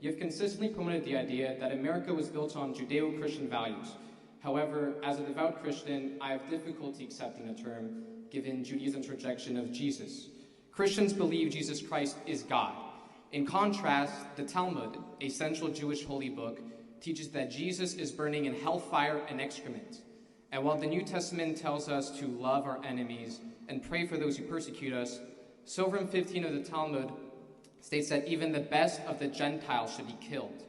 You have consistently promoted the idea that America was built on Judeo-Christian values. However, as a devout Christian, I have difficulty accepting the term, given Judaism's rejection of Jesus. Christians believe Jesus Christ is God. In contrast, the Talmud, a central Jewish holy book, teaches that Jesus is burning in hellfire and excrement. And while the New Testament tells us to love our enemies and pray for those who persecute us, Sovereign 15 of the Talmud states that even the best of the Gentiles should be killed.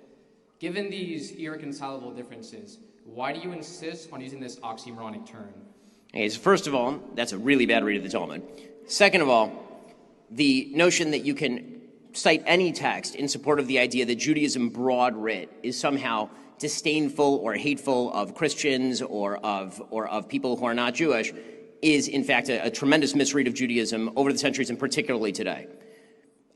Given these irreconcilable differences, why do you insist on using this oxymoronic term? Okay, so first of all, that's a really bad read of the Talmud. Second of all, the notion that you can cite any text in support of the idea that Judaism broad writ is somehow disdainful or hateful of Christians or of people who are not Jewish is, in fact, a tremendous misread of Judaism over the centuries and particularly today.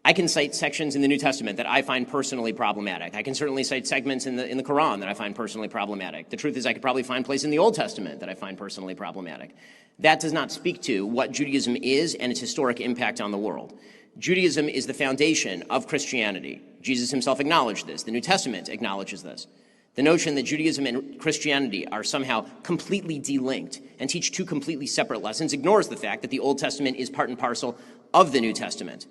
I can cite sections in the New Testament that I find personally problematic. I can certainly cite segments in the Quran that I find personally problematic. The truth is I could probably find places in the Old Testament that I find personally problematic. That does not speak to what Judaism is and its historic impact on the world. Judaism is the foundation of Christianity. Jesus himself acknowledged this. The New Testament acknowledges this. The notion that Judaism and Christianity are somehow completely delinked and teach two completely separate lessons ignores the fact that the Old Testament is part and parcel of the New Testament.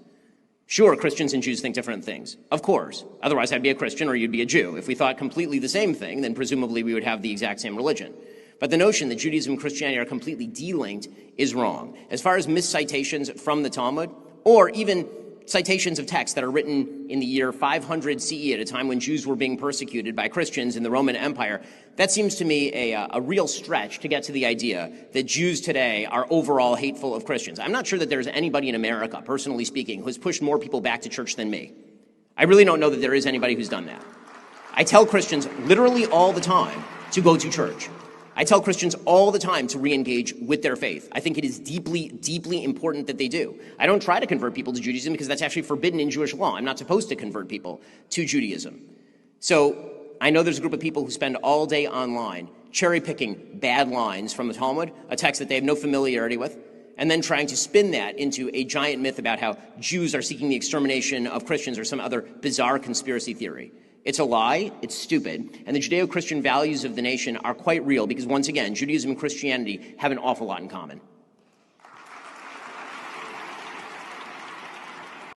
Sure, Christians and Jews think different things. Of course. Otherwise, I'd be a Christian or you'd be a Jew. If we thought completely the same thing, then presumably we would have the exact same religion. But the notion that Judaism and Christianity are completely delinked is wrong. As far as miscitations from the Talmud, or even citations of texts that are written in the year 500 CE at a time when Jews were being persecuted by Christians in the Roman Empire, that seems to me a real stretch to get to the idea that Jews today are overall hateful of Christians. I'm not sure that there's anybody in America, personally speaking, who has pushed more people back to church than me. I really don't know that there is anybody who's done that. I tell Christians literally all the time to go to church. I tell Christians all the time to re-engage with their faith. I think it is deeply, deeply important that they do. I don't try to convert people to Judaism because that's actually forbidden in Jewish law. I'm not supposed to convert people to Judaism. So I know there's a group of people who spend all day online cherry-picking bad lines from the Talmud, a text that they have no familiarity with, and then trying to spin that into a giant myth about how Jews are seeking the extermination of Christians or some other bizarre conspiracy theory. It's a lie, it's stupid, and the Judeo-Christian values of the nation are quite real because, once again, Judaism and Christianity have an awful lot in common.